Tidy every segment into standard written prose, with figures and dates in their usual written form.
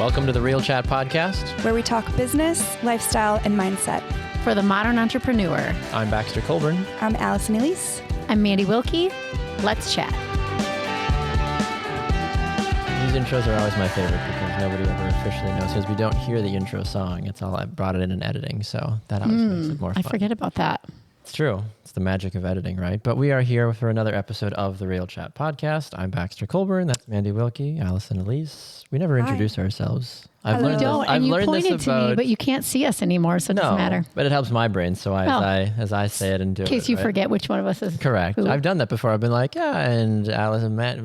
Welcome to the Real Chat Podcast, where we talk business, lifestyle, and mindset. For the modern entrepreneur. I'm Baxter Colburn. I'm Allison Elise. I'm Mandy Wilkie. Let's chat. These intros are always my favorite because nobody ever officially knows, because we don't hear the intro song. It's all I brought it in editing, so that always makes it more fun. I forget about that. It's true. It's the magic of editing, right? But we are here for another episode of the Real Chat Podcast. I'm Baxter Colburn. That's Mandy Wilkie, Allison Elise. We never introduce ourselves. You pointed to me, but you can't see us anymore, so it doesn't matter. But it helps my brain, so as I say it and do it. In case you forget which one of us is correct. who. I've done that before. I've been like, and Alice and Matt.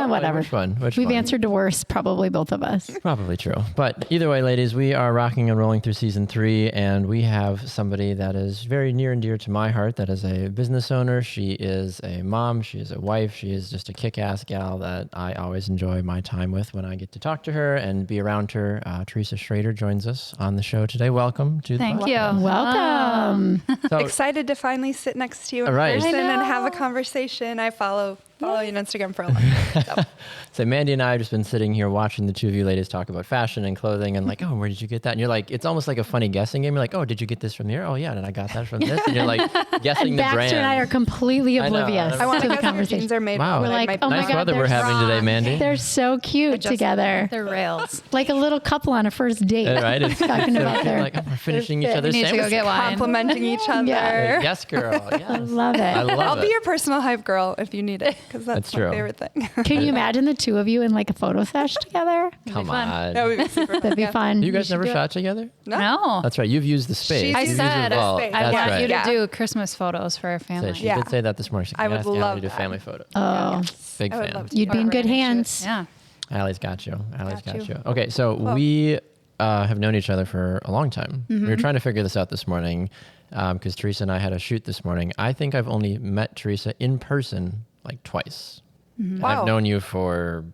Whatever. Which one? We've answered to worse, probably both of us. Probably true. But either way, ladies, we are rocking and rolling through season 3, and we have somebody that is very near and dear to my heart. That is a business owner. She is a mom. She is a wife. She is just a kick-ass gal that I always enjoy my time with when I get to talk to her and be around her. Theresa Schroeder joins us on the show today. Welcome to the Thank you. podcast. Welcome. So, excited to finally sit next to you in person and have a conversation. I follow you on Instagram for a long time. So Mandy and I have just been sitting here watching the two of you ladies talk about fashion and clothing and like, oh, where did you get that? And you're like, it's almost like a funny guessing game. You're like, oh, did you get this from here? Oh, yeah, and I got that from this. And you're like guessing the brand. Baxter and I are completely oblivious I want to to the guess conversation. jeans are made. Wow. We're like, oh nice my God, weather we're having today, Mandy. They're so cute together. They're rails. Like a little couple on a first date. Right? It's talking so about cute. their... Like, oh, we're finishing each other's need to go sandwiches. get wine. Complimenting each other. Yeah. Yes, girl. Yes. I love it. I love I'll it. be your personal hype girl if you need it, because that's true. my favorite thing. Can you imagine the two of you in like a photo sesh together? Come on. That would be super fun. That'd be fun. You guys should never do it. shot together? No. That's right. You've used the space. I You've said used the vault. space. I That's want right. you to Yeah. do Christmas photos for our family. She Yeah. did say that this morning. She I would asked Allie love to do that. family photos. Oh, Big I would fan. love to you'd do be in that. good hands. Yeah. Allie's got you. Allie's got Got you. you. Okay, so we have known each other for a long time. We were trying to figure this out this morning because Theresa and I had a shoot this morning. I think I've only met Theresa in person like twice. And Wow. I've known you for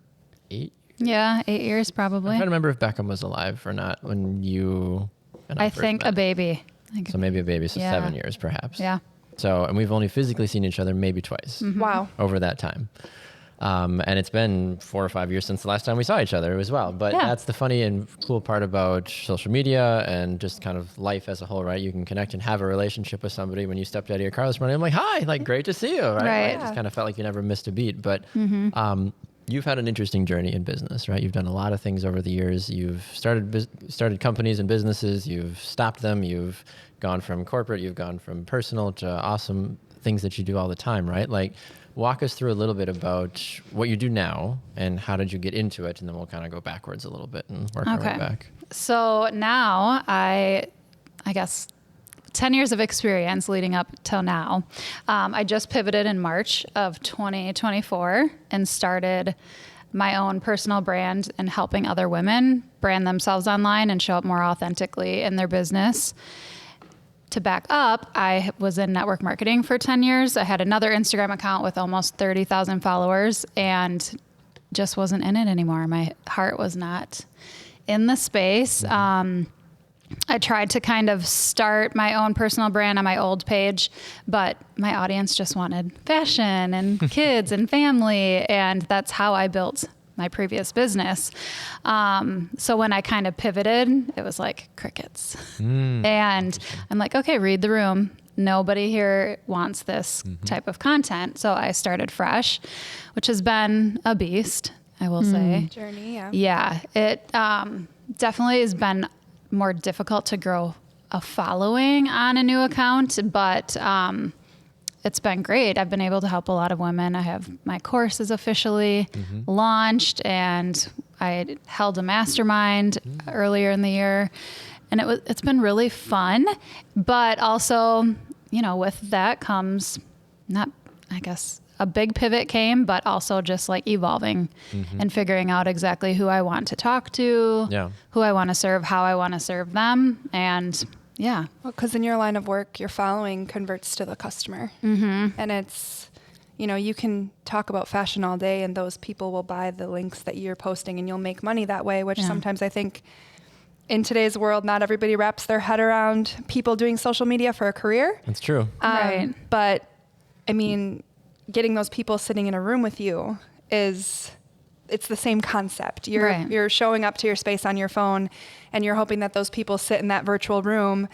8 Yeah, 8 years I'm probably. trying to remember if Beckham was alive or not when you and I first think met. a baby. So maybe a baby, so Yeah. 7 years perhaps. Yeah. So, and we've only physically seen each other maybe twice Wow. over that time. And it's been 4 or 5 years since the last time we saw each other as well. But Yeah. that's the funny and cool part about social media and just kind of life as a whole, right? You can connect and have a relationship with somebody. When you stepped out of your car this morning, I'm like, hi, like, great to see you, right? Right. It just kind of felt like you never missed a beat. But you've had an interesting journey in business, right? You've done a lot of things over the years. You've started companies and businesses. You've stopped them. You've gone from corporate. You've gone from personal to awesome things that you do all the time, right? Like, walk us through a little bit about what you do now and how did you get into it, and then we'll kind of go backwards a little bit and work our way back. So now I guess 10 years of experience leading up till now. I just pivoted in March of 2024 and started my own personal brand and helping other women brand themselves online and show up more authentically in their business. To back up, I was in network marketing for 10 years. I had another Instagram account with almost 30,000 followers and just wasn't in it anymore. My heart was not in the space. I tried to kind of start my own personal brand on my old page, but my audience just wanted fashion and kids and family, and that's how I built my previous business. So when I kind of pivoted, it was like crickets. And I'm like, okay, read the room. Nobody here wants this type of content. So I started fresh, which has been a beast, I will say. Journey, yeah. Yeah, it definitely has been more difficult to grow a following on a new account, but it's been great. I've been able to help a lot of women. I have my course is officially launched, and I held a mastermind earlier in the year, and it's been really fun. But also, you know, with that comes a big pivot came, but also just like evolving and figuring out exactly who I want to talk to, who I want to serve, how I want to serve them, and yeah. Well, because in your line of work, your following converts to the customer. And it's, you know, you can talk about fashion all day and those people will buy the links that you're posting and you'll make money that way, which sometimes I think in today's world, not everybody wraps their head around people doing social media for a career. That's true. Right. But I mean, getting those people sitting in a room with you is it's the same concept. Right. You're showing up to your space on your phone, and you're hoping that those people sit in that virtual room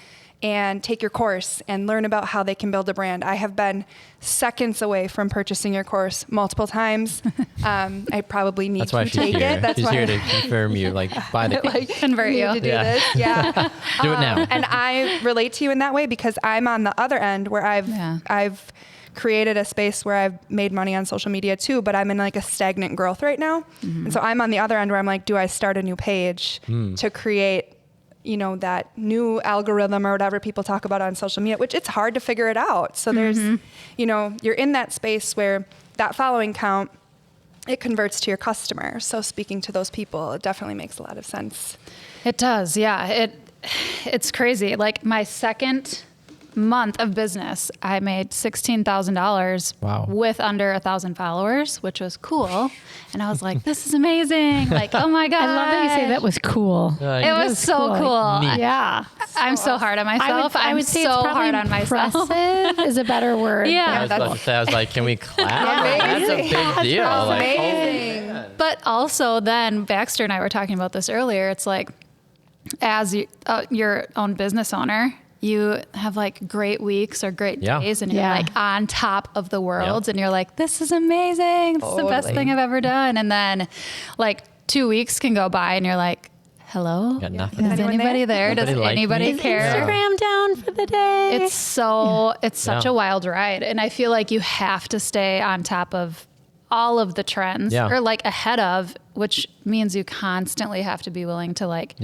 and take your course and learn about how they can build a brand. I have been seconds away from purchasing your course multiple times. I probably need to take it. That's why she's here to confirm you, like, buy the course. Convert you to do this. Yeah. Do it now. And I relate to you in that way because I'm on the other end where I've created a space where I've made money on social media too, but I'm in like a stagnant growth right now. Mm-hmm. And so I'm on the other end where I'm like, do I start a new page to create, that new algorithm or whatever people talk about on social media, which it's hard to figure it out. So there's, you're in that space where that following count, it converts to your customer. So speaking to those people, it definitely makes a lot of sense. It does. Yeah. It's crazy. Like my second month of business, I made $16,000 with under 1,000 followers, which was cool. And I was like, this is amazing. Like, oh my God. I love that you say that was cool. It was so cool. Yeah. I'm so hard on myself. I would say so it's hard on myself. Impressive is a better word. Yeah. I was like, can we clap? That's a big deal. Amazing. But also then Baxter and I were talking about this earlier. It's like, as your own business owner, you have like great weeks or great days and you're like on top of the world and you're like, this is amazing. This is the best thing I've ever done. And then like 2 weeks can go by and you're like, hello? Got nothing. Is anybody there? Does anybody care? Instagram down for the day. It's such a wild ride. And I feel like you have to stay on top of all of the trends or like ahead of, which means you constantly have to be willing to like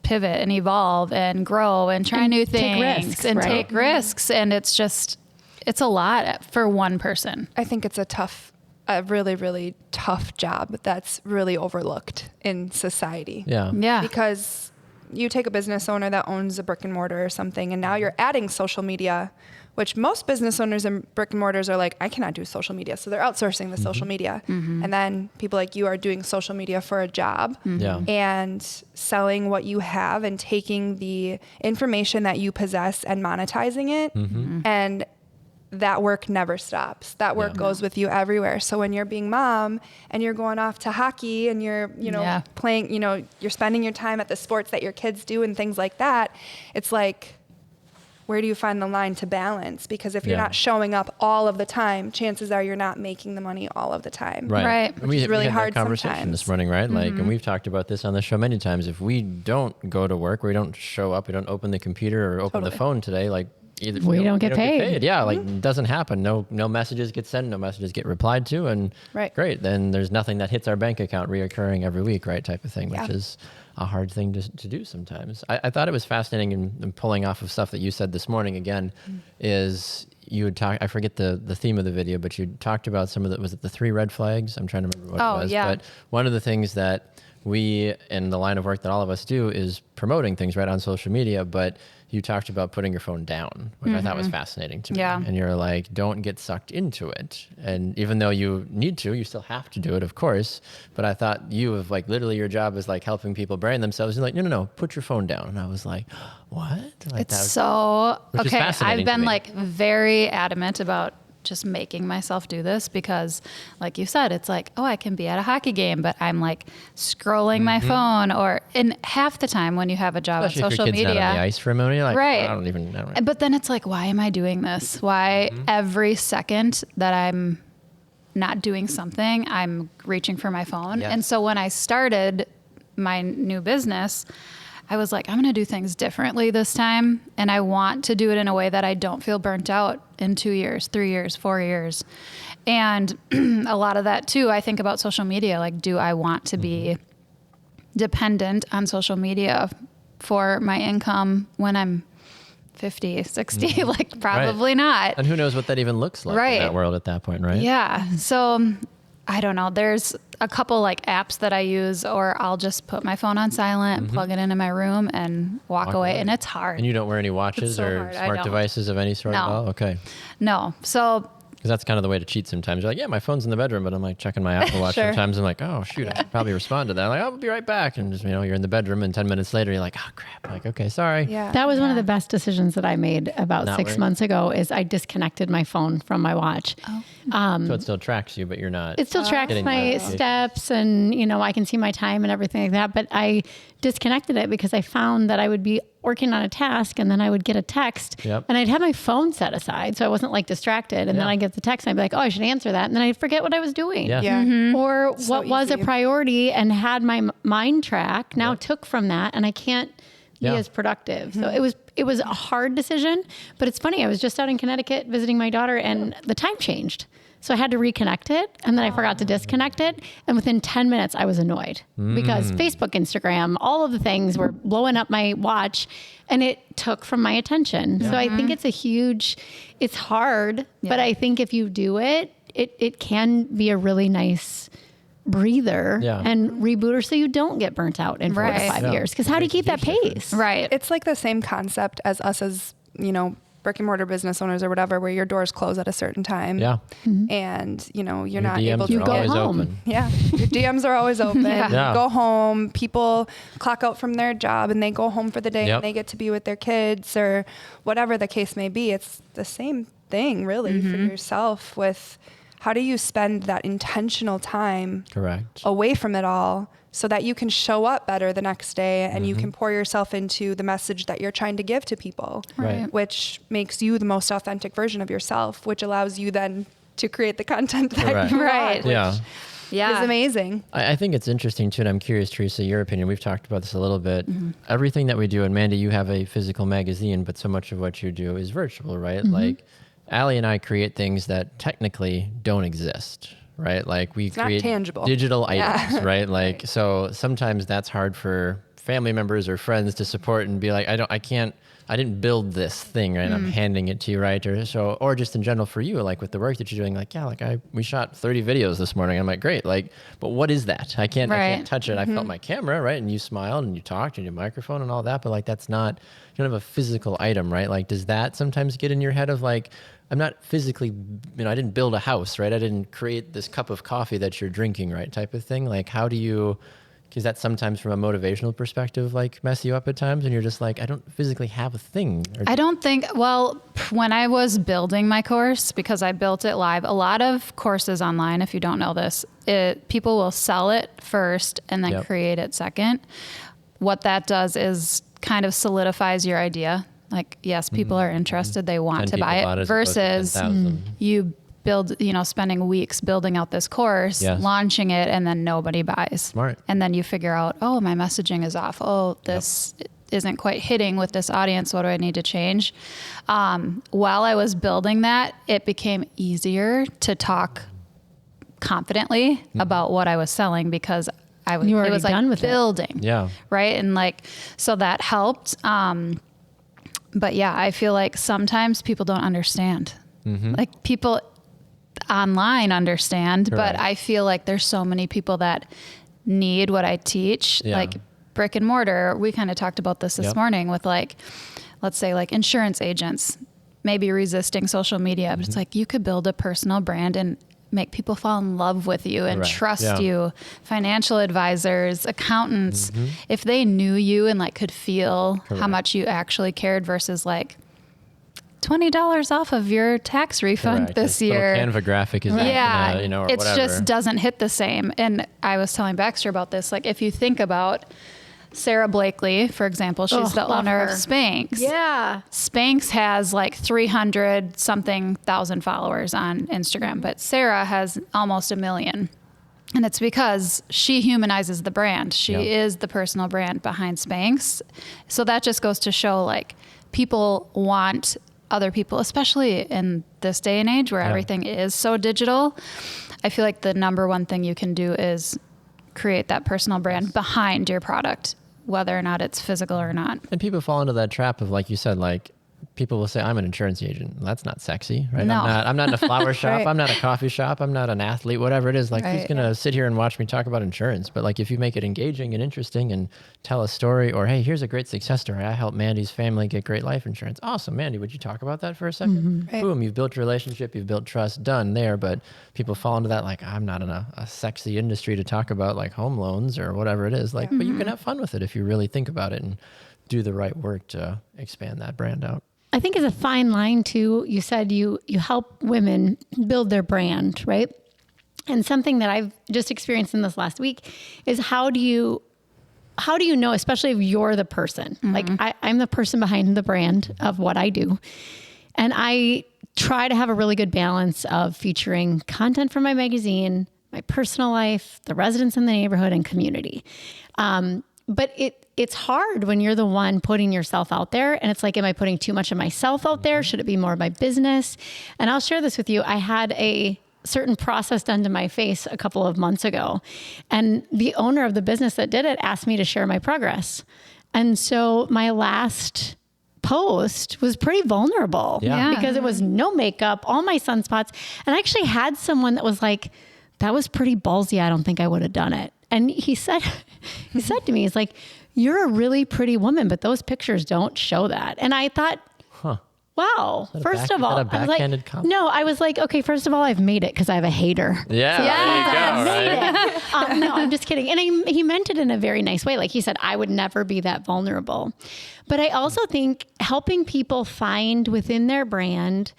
pivot and evolve and grow and try new things take risks. And it's a lot for one person. I think it's a really, really tough job that's really overlooked in society. Yeah. Because you take a business owner that owns a brick and mortar or something, and now you're adding social media, which most business owners and brick and mortars are like, I cannot do social media. So they're outsourcing the social media. Mm-hmm. And then people like you are doing social media for a job and selling what you have and taking the information that you possess and monetizing it. Mm-hmm. And that work never stops. That work goes with you everywhere. So when you're being mom and you're going off to hockey and you're, playing, you're spending your time at the sports that your kids do and things like that, it's like, where do you find the line to balance? Because if you're not showing up all of the time, chances are you're not making the money all of the time. Right. Which is really we had hard that conversation sometimes. this morning, right? Like, and we've talked about this on the show many times. If we don't go to work, we don't show up, we don't open the computer or open the phone today, like either we don't get paid. Yeah, like it doesn't happen. No messages get sent, no messages get replied to, and great. Then there's nothing that hits our bank account reoccurring every week, right? Type of thing, which is a hard thing to do sometimes. I thought it was fascinating in pulling off of stuff that you said this morning again, is you would talk, I forget the theme of the video, but you talked about some of the, was it the 3 red flags? I'm trying to remember what it was. But one of the things that we, in the line of work that all of us do, is promoting things right on social media, but you talked about putting your phone down, which I thought was fascinating to me. And you're like, don't get sucked into it. And even though you need to, you still have to do it, of course. But I thought you have like, literally your job is like helping people brand themselves. You're like, no, put your phone down. And I was like, what? Like, it's so, okay. I've been like very adamant about just making myself do this because, like you said, it's like, oh, I can be at a hockey game, but I'm like scrolling my phone, or in half the time when you have a job on social if your kid's media, not on the ice for a moment, you're like, right? I don't even know. But then it's like, why am I doing this? Why every second that I'm not doing something, I'm reaching for my phone? And so when I started my new business, I was like, I'm going to do things differently this time. And I want to do it in a way that I don't feel burnt out in 2 years, 3 years, 4 years. And a lot of that too, I think about social media. Like, do I want to be dependent on social media for my income when I'm 50, 60? Like, probably not. And who knows what that even looks like in that world at that point, right? Yeah. So I don't know. There's a couple like apps that I use, or I'll just put my phone on silent and plug it into my room and walk away. And it's hard. And you don't wear any watches or smart devices of any sort at all? Okay. No. So Because that's kind of the way to cheat sometimes. You're like, yeah, my phone's in the bedroom, but I'm like checking my Apple Watch Sure. sometimes. I'm like, oh, shoot, I should probably respond to that. I'm like, I'll be right back. And just, you're in the bedroom and 10 minutes later, you're like, oh, crap. I'm like, okay, sorry. Yeah. That was one of the best decisions that I made about Not 6 worrying. months ago is I disconnected my phone from my watch. So it still tracks you, but you're not. It still tracks getting my notifications. steps and, I can see my time and everything like that. But I disconnected it because I found that I would be working on a task and then I would get a text Yep. and I'd have my phone set aside. So I wasn't like distracted. And then Yeah. I'd get the text and I'd be like, oh, I should answer that. And then I'd forget what I was doing. Yeah. Yeah. Or So what was a easy. priority and had my mind track now took from that and I can't be Yeah. as productive. So it was a hard decision, but it's funny. I was just out in Connecticut visiting my daughter and the time changed. So I had to reconnect it and then I forgot to disconnect it. And within 10 minutes, I was annoyed because Facebook, Instagram, all of the things were blowing up my watch and it took from my attention. So I think it's hard, but I think if you do it, it can be a really nice breather and rebooter so you don't get burnt out in 4 to Right. 5 years. Because how do you keep that pace? Right. It's like the same concept as us as, brick and mortar business owners or whatever, where your doors close at a certain time. Yeah. And, you're Your not DMs able are to You go always home. open. Yeah. Your DMs are always open. Yeah. Yeah. You go home. People clock out from their job and they go home for the day Yep. and they get to be with their kids or whatever the case may be. It's the same thing really for yourself with how do you spend that intentional time Correct. away from it all so that you can show up better the next day and you can pour yourself into the message that you're trying to give to people, Right. which makes you the most authentic version of yourself, which allows you then to create the content that Correct. you Right. want, which Yeah. Yeah. is amazing. I think it's interesting too, and I'm curious, Theresa, your opinion. We've talked about this a little bit. Everything that we do, and Mandy, you have a physical magazine, but so much of what you do is virtual, right? Like Allie and I create things that technically don't exist, right? Like we not create tangible. digital Yeah. items, right? Like, so sometimes that's hard for family members or friends to support and be like, I didn't build this thing, right? I'm handing it to you, right? Or just in general for you, like with the work that you're doing, like, we shot 30 videos this morning. I'm like, great. Like, but what is that? I can't touch it. I felt my camera, right? And you smiled and you talked and your microphone and all that, but like, that's not, you don't have a physical item, right? Like, does that sometimes get in your head of like, I'm not physically, I didn't build a house, right? I didn't create this cup of coffee that you're drinking, right? Type of thing. Like, how do you, because that sometimes from a motivational perspective, like mess you up at times and you're just like, I don't physically have a thing. I don't think, when I was building my course, because I built it live, a lot of courses online, if you don't know this, people will sell it first and then create it second. What that does is kind of solidifies your idea. Like, yes, people are interested. They want to buy it versus you build, spending weeks building out this course, launching it, and then nobody buys. Smart. And then you figure out, oh, my messaging is off. Oh, this isn't quite hitting with this audience. What do I need to change? While I was building that, it became easier to talk confidently about what I was selling because it was like done with building. Yeah. Right. And so that helped. But yeah, I feel like sometimes people don't understand. Like people online understand, but I feel like there's so many people that need what I teach, like brick and mortar. We kind of talked about this morning with let's say insurance agents, maybe resisting social media, but it's like you could build a personal brand and make people fall in love with you and trust you. Financial advisors, accountants, if they knew you and could feel how much you actually cared versus $20 off of your tax refund this year. Canva graphic is or it whatever. just doesn't hit the same. And I was telling Baxter about this. If you think about Sarah Blakely, for example, she's the owner of Spanx. Yeah. Spanx has 300 something thousand followers on Instagram, but Sarah has almost 1 million. And it's because she humanizes the brand. She is the personal brand behind Spanx. So that just goes to show people want other people, especially in this day and age where everything is so digital. I feel like the number one thing you can do is create that personal brand behind your product, whether or not it's physical or not. And people fall into that trap of, like you said, people will say, I'm an insurance agent. That's not sexy, right? No. I'm not in a flower shop. Right. I'm not a coffee shop. I'm not an athlete, whatever it is. Like, who's Right. going to sit here and watch me talk about insurance? But like, if you make it engaging and interesting and tell a story, or, hey, here's a great success story. I helped Mandy's family get great life insurance. Awesome. Mandy, would you talk about that for a second? Right. Boom. You've built a relationship. You've built trust, done there. But people fall into that. Like, I'm not in a sexy industry to talk about like home loans or whatever it is. Like, but you can have fun with it if you really think about it and do the right work to expand that brand out. I think it's a fine line too. You said you help women build their brand, right? And something that I've just experienced in this last week is how do you know, especially if you're the person, like I'm the person behind the brand of what I do. And I try to have a really good balance of featuring content from my magazine, my personal life, the residents in the neighborhood, and community. But it's hard when you're the one putting yourself out there. And it's like, am I putting too much of myself out there? Should it be more of my business? And I'll share this with you. I had a certain process done to my face a couple of months ago. And the owner of the business that did it asked me to share my progress. And so my last post was pretty vulnerable Yeah. because it was no makeup, all my sunspots. And I actually had someone that was like, that was pretty ballsy. I don't think I would have done it. And he said to me, he's like, you're a really pretty woman, but those pictures don't show that. And I thought, wow, first of all, is that a I was like, backhanded compliment? no, I was like, okay, first of all, I've made it because I have a hater. Yeah. There you go, right? No, I'm just kidding. And he meant it in a very nice way. Like he said, I would never be that vulnerable. But I also think helping people find within their brand,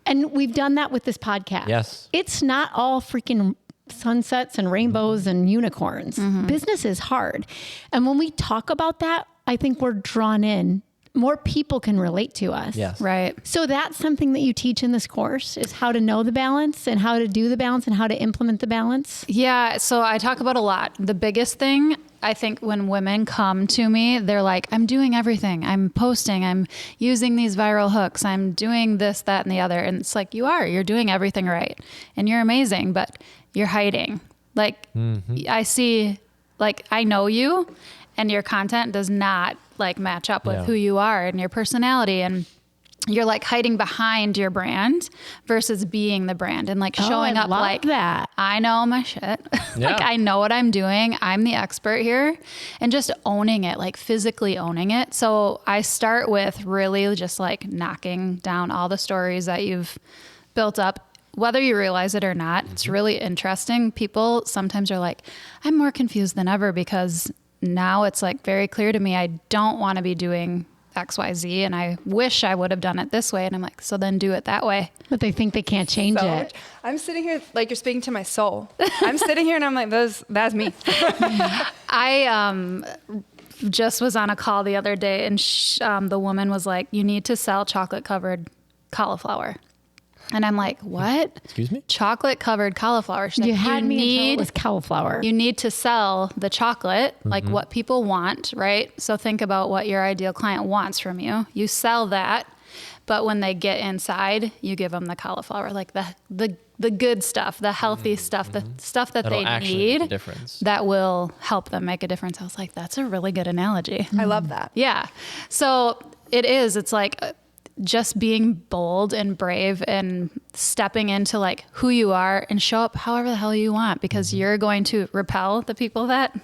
and we've done that with this podcast. Yes. It's not all freaking sunsets and rainbows and unicorns. Business is hard. And when we talk about that, I think we're drawn in. More people can relate to us. Yes. Right. So that's something that you teach in this course is how to know the balance and how to do the balance and how to implement the balance. Yeah. So I talk about a lot. The biggest thing, I think when women come to me, they're like, I'm doing everything. I'm posting. I'm using these viral hooks. I'm doing this, that, and the other. And it's like, you're doing everything right. And you're amazing, but you're hiding. Like I see, like, I know you and your content does not like match up with who you are and your personality. And you're like hiding behind your brand versus being the brand and like showing up like that. I know my shit. Yeah. Like I know what I'm doing. I'm the expert here and just owning it, like physically owning it. So I start with really just like knocking down all the stories that you've built up. Whether you realize it or not, it's really interesting. People sometimes are like, I'm more confused than ever because now it's like very clear to me I don't want to be doing XYZ and I wish I would have done it this way. And I'm like, so then do it that way. But they think they can't change it. I'm sitting here like you're speaking to my soul. I'm sitting here and I'm like, that's me. I just was on a call the other day and the woman was like, you need to sell chocolate covered cauliflower. And I'm like, what? Excuse me? Chocolate covered cauliflower. She's You like, had me until it was cauliflower. You need to sell the chocolate, like what people want, right? So think about what your ideal client wants from you. You sell that, but when they get inside, you give them the cauliflower, like the good stuff, the healthy stuff, the stuff that That'll they actually make a need difference. that will help them make a difference. I was like, that's a really good analogy. I love that. Yeah. So it is. It's like just being bold and brave and stepping into like who you are and show up however the hell you want because you're going to repel the people that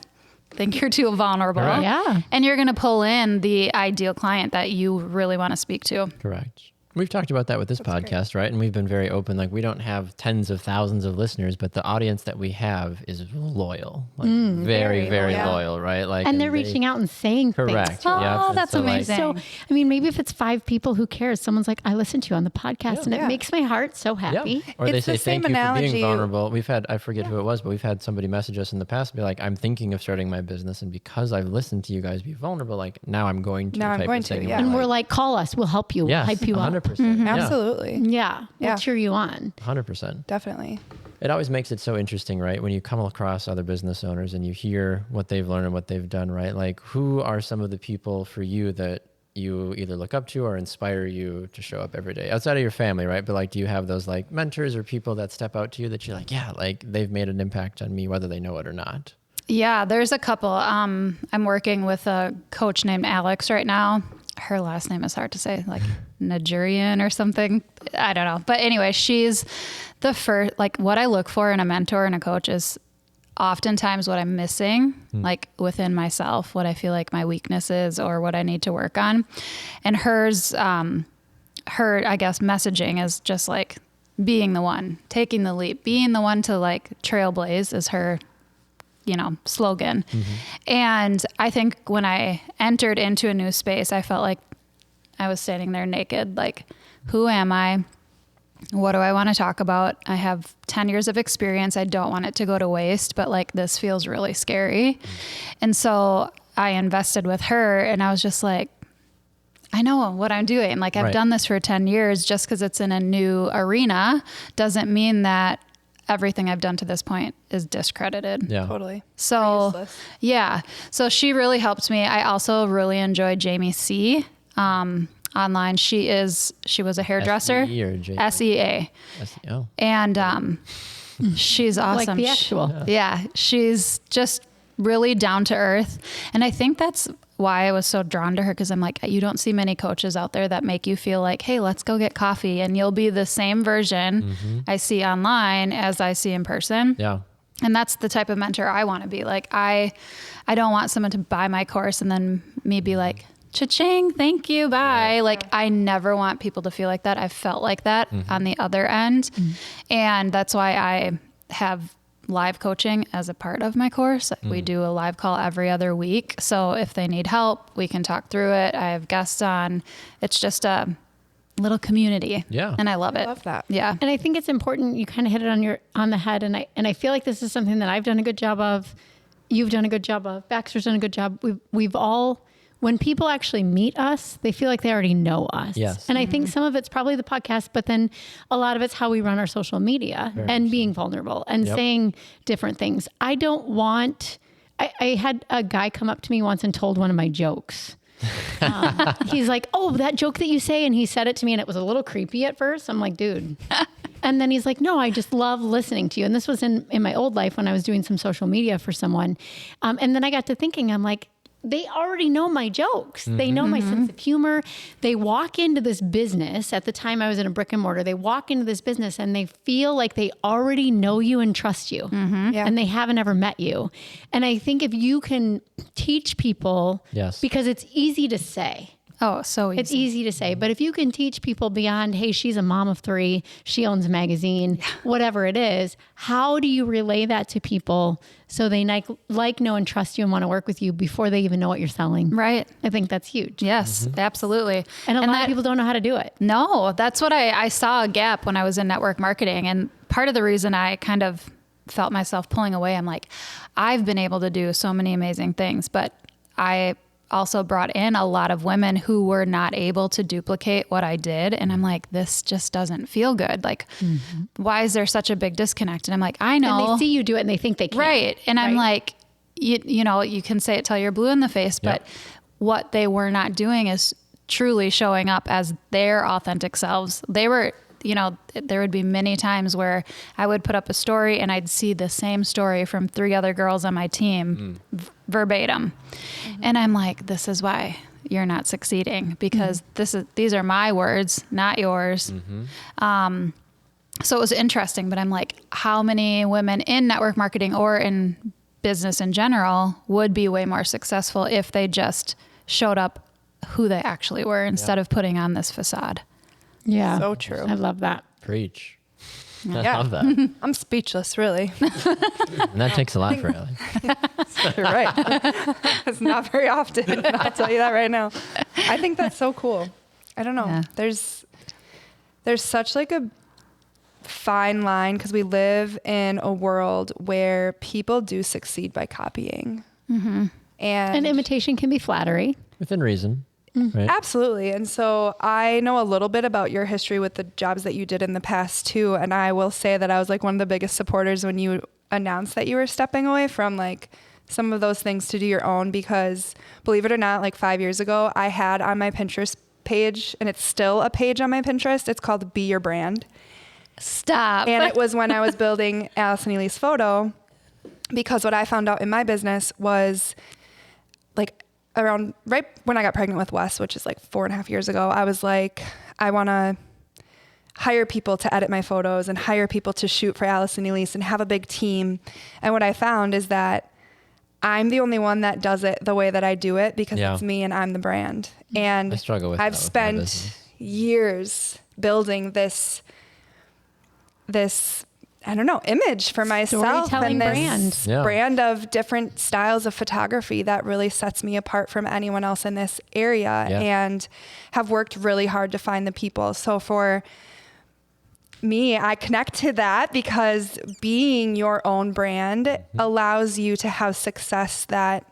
think you're too vulnerable. Correct. Yeah. And you're going to pull in the ideal client that you really want to speak to. Correct. We've talked about that with this podcast, right? And we've been very open. Like, we don't have tens of thousands of listeners, but the audience that we have is loyal, like very, very loyal, right? Like, and they're reaching out and saying correct. things. Oh, Yep. And that's so, like, amazing. So, I mean, maybe if it's 5 people, who cares? Someone's like, I listened to you on the podcast and it makes my heart so happy. Or they It's say, the same thank you for analogy. being vulnerable. We've had, I forget who it was, but we've had somebody message us in the past and be like, I'm thinking of starting my business. And because I've listened to you guys be vulnerable, like now I'm going to. Now I'm type going of to, thing. yeah. And we're like, call us. We'll help you. We'll yes, hype you up. 100%. Yeah, Absolutely. Yeah. We'll Yeah. cheer you on. 100%. Definitely. It always makes it so interesting, right? When you come across other business owners and you hear what they've learned and what they've done, right? Like, who are some of the people for you that you either look up to or inspire you to show up every day outside of your family, right? But like, do you have those like mentors or people that step out to you that you're like, yeah, like they've made an impact on me, whether they know it or not? Yeah, there's a couple. I'm working with a coach named Alex right now. Her last name is hard to say, like Nigerian or something. I don't know. But anyway, she's the first, like what I look for in a mentor and a coach is oftentimes what I'm missing, like within myself, what I feel like my weakness is or what I need to work on. And hers, I guess, messaging is just like being the one, taking the leap, being the one to like trailblaze is her, slogan. And I think when I entered into a new space, I felt like I was standing there naked, like, who am I? What do I want to talk about? I have 10 years of experience. I don't want it to go to waste, but like this feels really scary. And so I invested with her and I was just like, I know what I'm doing. Like I've done this for 10 years. Just because it's in a new arena doesn't mean that everything I've done to this point is discredited. Yeah. Totally. So yeah. So she really helped me. I also really enjoyed Jamie C. Online. She was a hairdresser. SEA or SEA. SEO. And she's awesome. Like the actual. Yeah. She's just really down to earth. And I think that's why I was so drawn to her, because I'm like, you don't see many coaches out there that make you feel like, hey, let's go get coffee. And you'll be the same version I see online as I see in person. Yeah. And that's the type of mentor I want to be. Like, I don't want someone to buy my course and then me be like, cha-ching, thank you, bye. Like, I never want people to feel like that. I've felt like that on the other end. And that's why I have live coaching as a part of my course. We do a live call every other week. So if they need help, we can talk through it. I have guests on. It's just a little community. Yeah. And I love it. I love that. Yeah. And I think it's important. You kind of hit it on the head. And I feel like this is something that I've done a good job of. You've done a good job of. Baxter's done a good job. We've all, when people actually meet us, they feel like they already know us. Yes. And I think some of it's probably the podcast, but then a lot of it's how we run our social media and being vulnerable and saying different things. I don't want, I had a guy come up to me once and told one of my jokes. He's like, oh, that joke that you say. And he said it to me and it was a little creepy at first. I'm like, dude. And then he's like, no, I just love listening to you. And this was in my old life when I was doing some social media for someone. And then I got to thinking, I'm like, they already know my jokes. They know my sense of humor. They walk into this business. At the time I was in a brick and mortar, they walk into this business and they feel like they already know you and trust you. Yeah. And they haven't ever met you. And I think if you can teach people, because it's easy to say. Oh, so easy. It's easy to say, but if you can teach people beyond, hey, she's a mom of 3, she owns a magazine, whatever it is, how do you relay that to people so they like, know, and trust you and want to work with you before they even know what you're selling? Right. I think that's huge. Yes, absolutely. And a lot of people don't know how to do it. No, that's what I saw a gap when I was in network marketing. And part of the reason I kind of felt myself pulling away, I'm like, I've been able to do so many amazing things, but I also brought in a lot of women who were not able to duplicate what I did. And I'm like, this just doesn't feel good. Like, why is there such a big disconnect? And I'm like, I know. And they see you do it and they think they can. Right. And I'm like, you know, you can say it till you're blue in the face, but what they were not doing is truly showing up as their authentic selves. They were, you know, there would be many times where I would put up a story and I'd see the same story from 3 other girls on my team verbatim. And I'm like, this is why you're not succeeding, because these are my words, not yours. So it was interesting, but I'm like, how many women in network marketing or in business in general would be way more successful if they just showed up who they actually were instead of putting on this facade? Yeah. So true. I love that. Preach. I Yeah. love that. I'm speechless, really. And that takes a lot for Ellie. You're right. It's not very often. I'll tell you that right now. I think that's so cool. I don't know. Yeah. There's such like a fine line, because we live in a world where people do succeed by copying. And imitation can be flattery. Within reason. Right? absolutely. And so I know a little bit about your history with the jobs that you did in the past too. And I will say that I was like one of the biggest supporters when you announced that you were stepping away from like some of those things to do your own, because believe it or not, like 5 years ago, I had on my Pinterest page, and it's still a page on my Pinterest. It's called Be Your Brand. Stop. And it was when I was building Allison Elise Photo, because what I found out in my business was like around right when I got pregnant with Wes, which is like 4.5 years ago, I was like, I want to hire people to edit my photos and hire people to shoot for Alice and Elise and have a big team. And what I found is that I'm the only one that does it the way that I do it because it's me and I'm the brand. And I struggle with I've that with my spent business. years building this, I don't know, image for myself Storytelling and this brand. brand of different styles of photography that really sets me apart from anyone else in this area, and have worked really hard to find the people. So for me, I connect to that because being your own brand allows you to have success that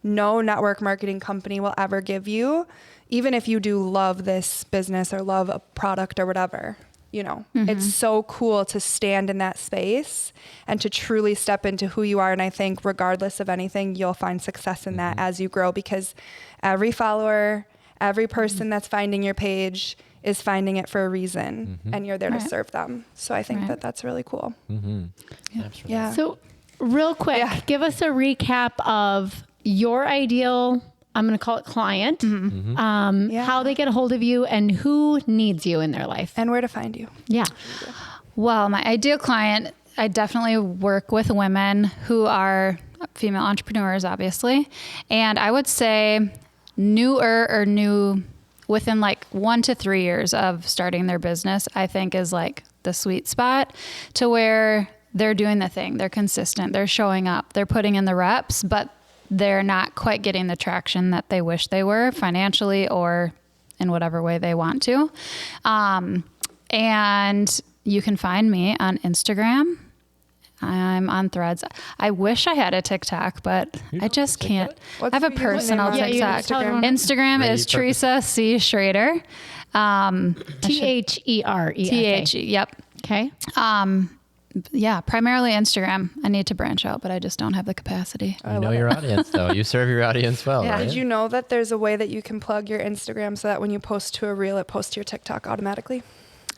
no network marketing company will ever give you, even if you do love this business or love a product or whatever. You know, it's so cool to stand in that space and to truly step into who you are. And I think regardless of anything, you'll find success in that as you grow, because every follower, every person that's finding your page is finding it for a reason, and you're there to serve them. So I think that that's really cool. Absolutely. Yeah. So real quick, give us a recap of your ideal, I'm going to call it client, how they get a hold of you and who needs you in their life. And where to find you. Yeah. Well, my ideal client, I definitely work with women who are female entrepreneurs, obviously. And I would say new within like 1 to 3 years of starting their business, I think is like the sweet spot, to where they're doing the thing. They're consistent. They're showing up. They're putting in the reps, but they're not quite getting the traction that they wish they were financially or in whatever way they want to. And you can find me on Instagram. I'm on Threads. I wish I had a TikTok, but I just can't. I have a personal username on TikTok. Instagram? Instagram is Theresa C. Schroeder. T-H-E-R-E-S-A. T-H-E, yep. Okay. Yeah, primarily Instagram. I need to branch out, but I just don't have the capacity. You know your audience, though. You serve your audience well, right? Did you know that there's a way that you can plug your Instagram so that when you post to a reel, it posts to your TikTok automatically?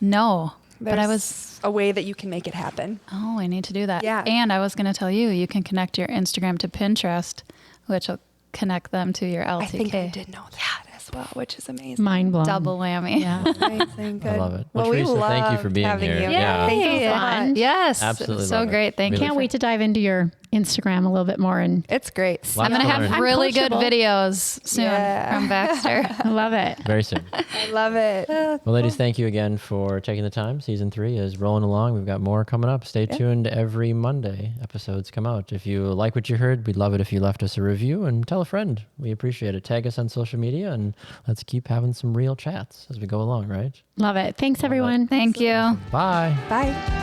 No, There's but I was... a way that you can make it happen. Oh, I need to do that. Yeah. And I was going to tell you, you can connect your Instagram to Pinterest, which will connect them to your LTK. I think I did know that as well, which is amazing. Mind blown. Double whammy. Yeah. Amazing. Good. I love it. Well, Well, we Theresa, love thank you for being having here. you. Yeah. Thank you so Fun. much. Yes. Absolutely So love it. great. Thank you. Can't wait to dive into your Instagram a little bit more. And It's great. Lots I'm going to to have learn. really good coachable. videos soon from Baxter. I love it. Very soon. I love it. Well, ladies, thank you again for taking the time. Season 3 is rolling along. We've got more coming up. Stay tuned. Every Monday, episodes come out. If you like what you heard, we'd love it if you left us a review and tell a friend. We appreciate it. Tag us on social media, and let's keep having some real chats as we go along, right? Love it. Thanks, everyone. Thank you. Bye. Bye.